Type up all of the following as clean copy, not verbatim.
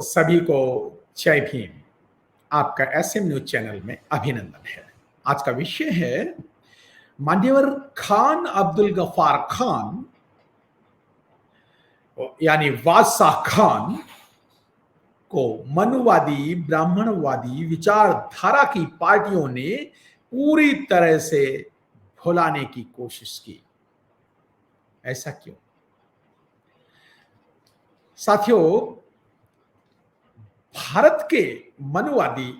सभी को जय भीम। आपका एसएम न्यूज चैनल में अभिनंदन है। आज का विषय है मान्यवर खान अब्दुल गफ्फार खान यानी बादशाह खान को मनुवादी ब्राह्मणवादी विचारधारा की पार्टियों ने पूरी तरह से भुलाने की कोशिश की। ऐसा क्यों? साथियों, भारत के मनुवादी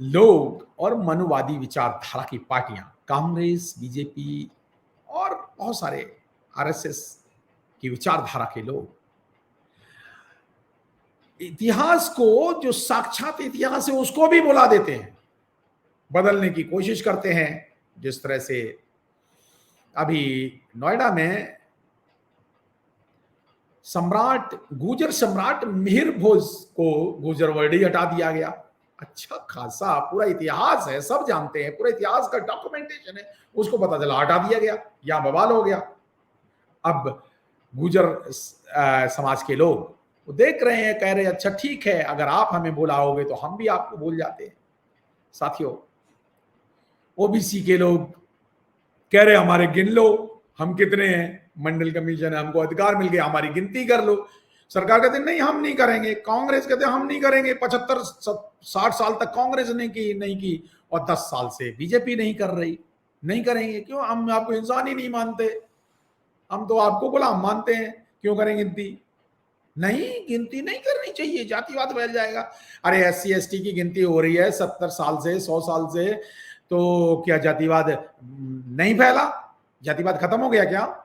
लोग और मनुवादी विचारधारा की पार्टियां कांग्रेस, बीजेपी और बहुत सारे आरएसएस की विचारधारा के लोग इतिहास को, जो साक्षात इतिहास है, उसको भी भुला देते हैं, बदलने की कोशिश करते हैं। जिस तरह से अभी नोएडा में गुर्जर सम्राट मिहिर भोज को गुर्जर वर्दी हटा दिया गया। अच्छा खासा पूरा इतिहास है, सब जानते हैं, पूरा इतिहास का डॉक्यूमेंटेशन है, उसको पता चला हटा दिया गया, यहां बवाल हो गया। अब गुर्जर समाज के लोग वो देख रहे हैं, कह रहे हैं अच्छा ठीक है, अगर आप हमें बुलाओगे तो हम भी आपको भूल जाते हैं। साथियों, ओबीसी के लोग कह रहे हमारे गिन लो, हम कितने हैं, मंडल कमीशन है, हमको अधिकार मिल गया, हमारी गिनती कर लो। सरकार कहते नहीं हम नहीं करेंगे, कांग्रेस कहते हम नहीं करेंगे। 75-60 साल तक कांग्रेस ने नहीं की और 10 साल से बीजेपी नहीं कर रही, नहीं करेंगे। क्यों? हम आपको इंसान ही नहीं मानते, हम तो आपको गुलाम मानते हैं, क्यों करें गिनती? नहीं, गिनती नहीं करनी चाहिए, जातिवाद फैल जाएगा। अरे SC ST की गिनती हो रही है 70 साल से, 100 साल से, तो क्या जातिवाद नहीं फैला? जातिवाद खत्म हो गया क्या?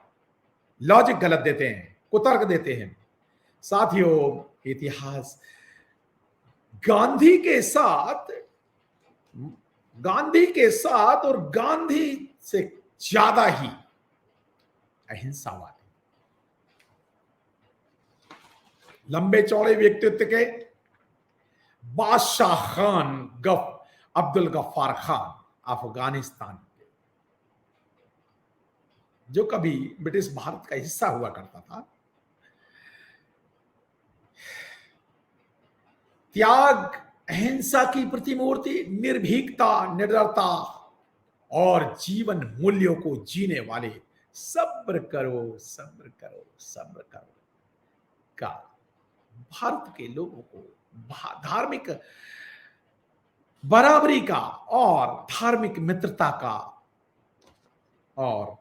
लॉजिक गलत देते हैं, कुतर्क देते हैं। साथियों, इतिहास गांधी के साथ और गांधी से ज्यादा ही अहिंसावादी, लंबे चौड़े व्यक्तित्व के बादशाह खान अब्दुल गफ्फार खान अफगानिस्तान के, जो कभी ब्रिटिश भारत का हिस्सा हुआ करता था, त्याग, अहिंसा की प्रतिमूर्ति, निर्भीकता, निडरता और जीवन मूल्यों को जीने वाले सब्र करो का भारत के लोगों को धार्मिक बराबरी का और धार्मिक मित्रता का और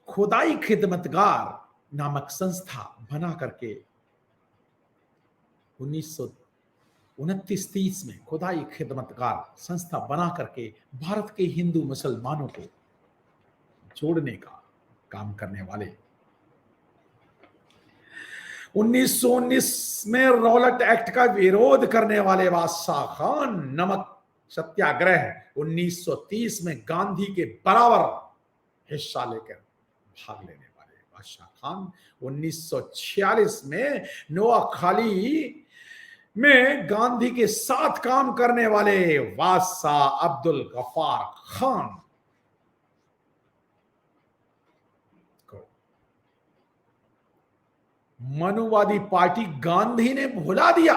खुदाई खिदमतगार नामक संस्था बना करके 1929-30 में खुदाई खिदमतगार संस्था बना करके भारत के हिंदू मुसलमानों को जोड़ने का काम करने वाले, 1919 में रॉलेट एक्ट का विरोध करने वाले बादशाह खान, नमक सत्याग्रह 1930 में गांधी के बराबर हिस्सा लेकर भाग लेने वाले बादशाह खान, 1946 में नोआखाली में गांधी के साथ काम करने वाले बादशाह अब्दुल गफ्फार खान को मनुवादी पार्टी गांधी ने भुला दिया।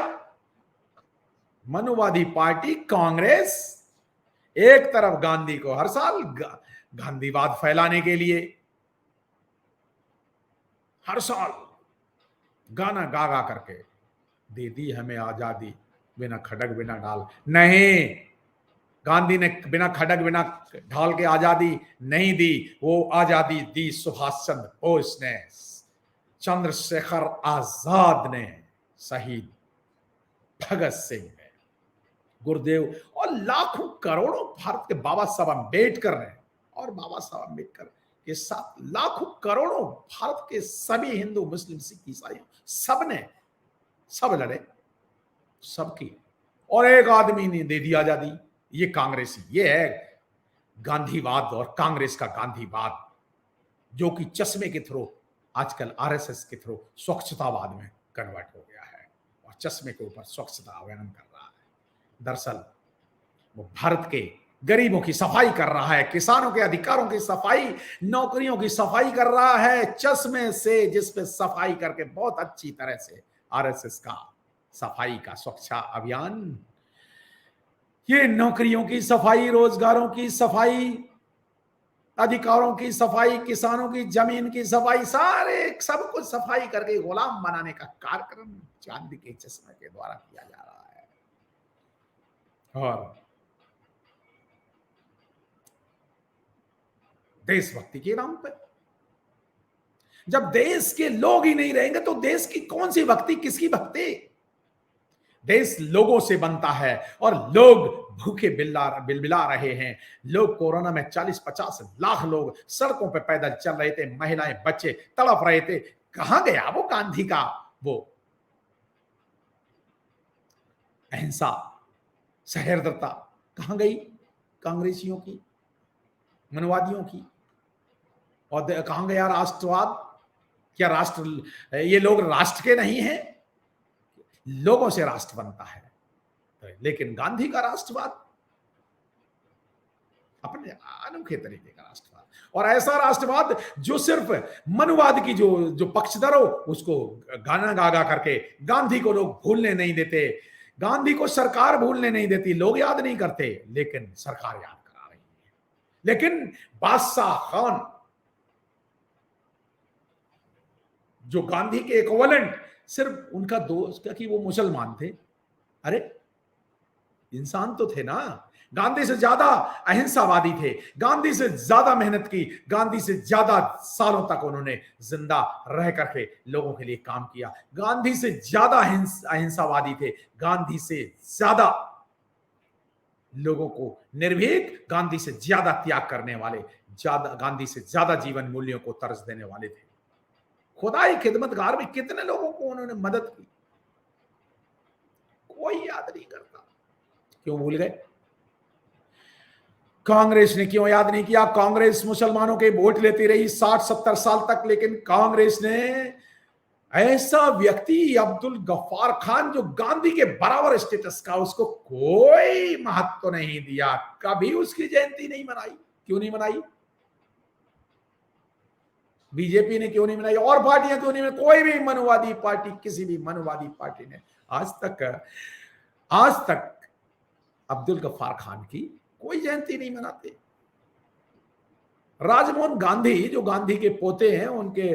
मनुवादी पार्टी कांग्रेस एक तरफ गांधी को हर साल गांधीवाद फैलाने के लिए हर साल गाना गा गा करके दे दी हमें आजादी, बिना खड़ग बिना ढाल। नहीं, गांधी ने बिना खड़ग बिना ढाल के आजादी नहीं दी, वो आजादी दी सुभाष चंद्र बोस ने, चंद्रशेखर आजाद ने, शहीद भगत सिंह ने, गुरुदेव और लाखों करोड़ों भारत के बाबा साहब अम्बेडकर ने, और बाबा साहब अम्बेडकर के साथ लाखों करोड़ों भारत के सभी हिंदू, मुस्लिम, सिख, ईसाई सबने, सब लड़े, सबकी, और एक आदमी ने दे दी आजादी। ये कांग्रेसी, ये है गांधीवाद और कांग्रेस का गांधीवाद, जो कि चश्मे के थ्रू आजकल आरएसएस के थ्रू स्वच्छतावाद में कन्वर्ट हो गया है और चश्मे के ऊपर स्वच्छता अभियान कर रहा है। दरअसल वो भारत के गरीबों की सफाई कर रहा है, किसानों के अधिकारों की सफाई, नौकरियों की सफाई कर रहा है, चश्मे से, जिस पे सफाई करके बहुत अच्छी तरह से आरएसएस का सफाई का स्वच्छता अभियान, ये नौकरियों की सफाई, रोजगारों की सफाई, अधिकारों की सफाई, किसानों की जमीन की सफाई, सारे सब कुछ सफाई करके गुलाम बनाने का कार्यक्रम चांदी के चश्मे के द्वारा किया जा रहा है। और देशभक्ति के नाम पर, जब देश के लोग ही नहीं रहेंगे तो देश की कौन सी भक्ति, किसकी भक्ति? देश लोगों से बनता है और लोग भूखे बिलबिला रहे हैं। लोग कोरोना में 40-50 लाख लोग सड़कों पर पैदल चल रहे थे, महिलाएं बच्चे तड़प रहे थे। कहां गया वो गांधी का वो अहिंसा, सहृदयता? कहां गई कांग्रेसियों की, मनवादियों की? और कहां गया राष्ट्रवाद? क्या राष्ट्र, ये लोग राष्ट्र के नहीं हैं? लोगों से राष्ट्र बनता है, लेकिन गांधी का राष्ट्रवाद अपने अनोखे तरीके का राष्ट्रवाद, और ऐसा राष्ट्रवाद जो सिर्फ मनुवाद की जो पक्षधर हो उसको गाना गा गा करके गांधी को लोग भूलने नहीं देते। गांधी को सरकार भूलने नहीं देती, लोग याद नहीं करते, लेकिन सरकार याद करा रही है। लेकिन बादशाह खान जो गांधी के इक्विवेलेंट, सिर्फ उनका दोस्त क्या कि वो मुसलमान थे। अरे इंसान तो थे ना, गांधी से ज्यादा अहिंसावादी थे, गांधी से ज्यादा मेहनत की, गांधी से ज्यादा सालों तक उन्होंने जिंदा रह करके लोगों के लिए काम किया, गांधी से ज्यादा अहिंसावादी थे, गांधी से ज्यादा लोगों को निर्भीक, गांधी से ज्यादा त्याग करने वाले, ज्यादा गांधी से ज्यादा जीवन मूल्यों को तरस देने वाले थे। खुदाई खिदमतगार में कितने लोगों को उन्होंने मदद की, कोई याद नहीं करता। क्यों भूल गए? कांग्रेस ने क्यों याद नहीं किया? कांग्रेस मुसलमानों के वोट लेती रही 60-70 साल तक, लेकिन कांग्रेस ने ऐसा व्यक्ति अब्दुल गफ्फार खान जो गांधी के बराबर स्टेटस का, उसको कोई महत्व नहीं दिया, कभी उसकी जयंती नहीं मनाई। क्यों नहीं मनाई? बीजेपी ने क्यों नहीं मनाई? और पार्टियां क्यों नहीं मनाई? कोई भी मनुवादी पार्टी, किसी भी मनुवादी पार्टी ने आज तक अब्दुल गफ्फार खान की कोई जयंती नहीं मनाते। राजमोहन गांधी जो गांधी के पोते हैं, उनके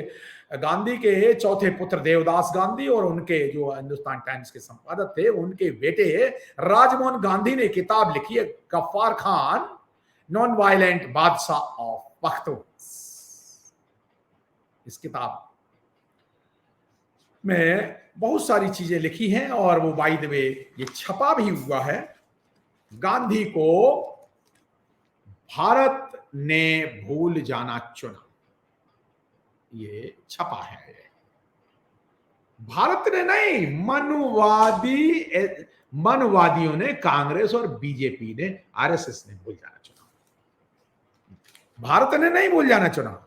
गांधी के चौथे पुत्र देवदास गांधी और उनके जो हिंदुस्तान टाइम्स के संपादक थे, उनके बेटे राजमोहन गांधी ने किताब लिखी है, गफ्फार खान नॉन वायलेंट बादशाह ऑफ पख्तून। इस किताब में बहुत सारी चीजें लिखी हैं और वो बाय द वे ये छपा भी हुआ है। गांधी को भारत ने भूल जाना चुना, ये छपा है। भारत ने नहीं, मनुवादियों ने, कांग्रेस और बीजेपी ने, आरएसएस ने भूल जाना चुना। भारत ने नहीं भूल जाना चुना,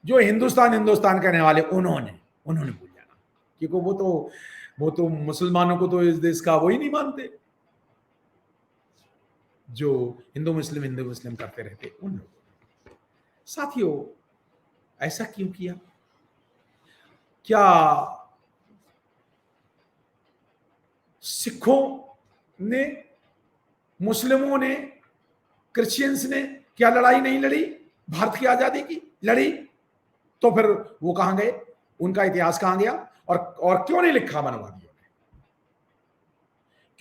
जो हिंदुस्तान कहने वाले उन्होंने भूल जाना, क्योंकि वो तो मुसलमानों को तो इस देश का वो ही नहीं मानते, जो हिंदू मुस्लिम करते रहते उन लोगों। साथियों, ऐसा क्यों किया? क्या सिखों ने, मुस्लिमों ने, क्रिश्चियंस ने क्या लड़ाई नहीं लड़ी भारत की आजादी की? लड़ी। तो फिर वो कहां गए? उनका इतिहास कहां गया? और क्यों नहीं लिखा मनवादियों ने?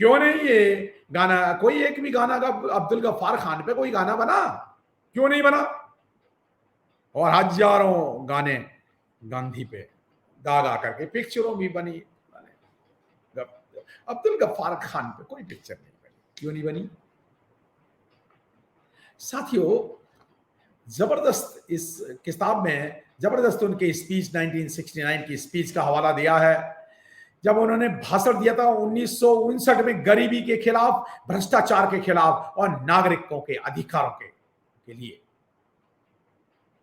क्यों नहीं ये गाना, कोई एक भी गाना का अब्दुल गफ्फार खान पे कोई गाना बना? क्यों नहीं बना? और हजारों गाने गांधी पे गा गा करके पिक्चरों भी बनी, अब्दुल गफ्फार खान पे कोई पिक्चर नहीं बनी। क्यों नहीं बनी? साथियों, जबरदस्त इस किताब में जबरदस्त उनके स्पीच 1969 की स्पीच का हवाला दिया है, जब उन्होंने भाषण दिया था 1959 में, गरीबी के खिलाफ, भ्रष्टाचार के खिलाफ और नागरिकों के अधिकारों के लिए।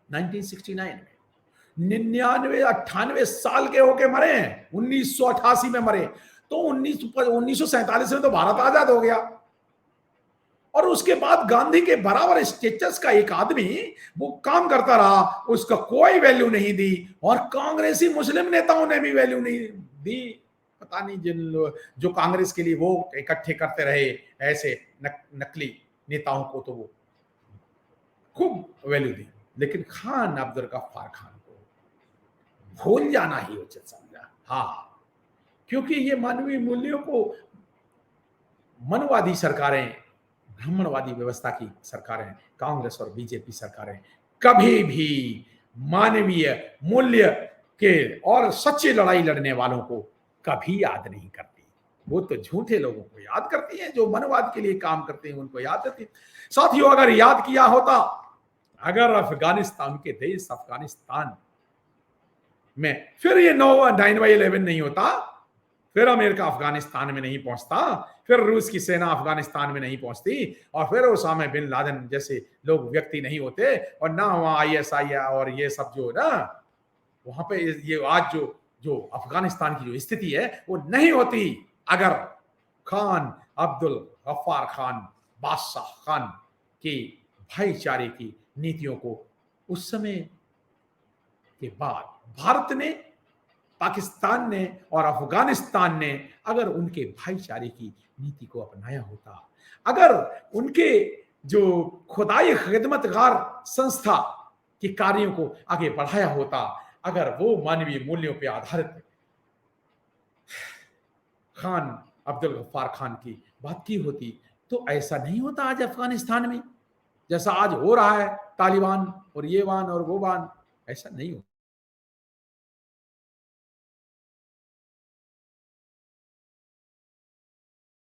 1969 में 99-98 साल के होके मरे हैं, 1988 में मरे, तो 1947 में तो भारत आजाद हो गया। और उसके बाद गांधी के बराबर स्टेटस का एक आदमी वो काम करता रहा, उसका कोई वैल्यू नहीं दी, और कांग्रेसी मुस्लिम नेताओं ने भी वैल्यू नहीं दी। पता नहीं जो कांग्रेस के लिए वोट इकट्ठे करते रहे ऐसे नकली नेताओं को तो वो खूब वैल्यू दी, लेकिन खान अब्दुल गफ्फार खान को भूल जाना ही उचित समझा। हाँ, क्योंकि ये मानवीय मूल्यों को मनवादी सरकारें, ब्राह्मणवादी व्यवस्था की सरकारें, कांग्रेस और बीजेपी सरकारें कभी भी मानवीय मूल्य के और सच्ची लड़ाई लड़ने वालों को कभी याद नहीं करती। वो तो झूठे लोगों को याद करती हैं, जो मनवाद के लिए काम करते हैं उनको याद करती है। साथियों, अगर याद किया होता, अगर अफगानिस्तान के देश अफगानिस्तान में फिर ये 9/11 नहीं होता, फिर अमेरिका अफगानिस्तान में नहीं पहुंचता, फिर रूस की सेना अफगानिस्तान में नहीं पहुंचती, और फिर ओसामा बिन लादेन जैसे लोग व्यक्ति नहीं होते, और ना वहां ISI और ये सब जो ना वहां पे ये आज जो जो अफगानिस्तान की जो स्थिति है वो नहीं होती, अगर खान अब्दुल गफ्फार खान बादशाह खान की भाईचारे की नीतियों को उस समय के बाद भारत ने, पाकिस्तान ने और अफगानिस्तान ने अगर उनके भाईचारे की नीति को अपनाया होता, अगर उनके जो खुदाई खिदमतगार संस्था के कार्यों को आगे बढ़ाया होता, अगर वो मानवीय मूल्यों पर आधारित खान अब्दुल गफ्फार खान की बात की होती, तो ऐसा नहीं होता आज अफगानिस्तान में जैसा आज हो रहा है। तालिबान और ये वान और वो वान, ऐसा नहीं होता।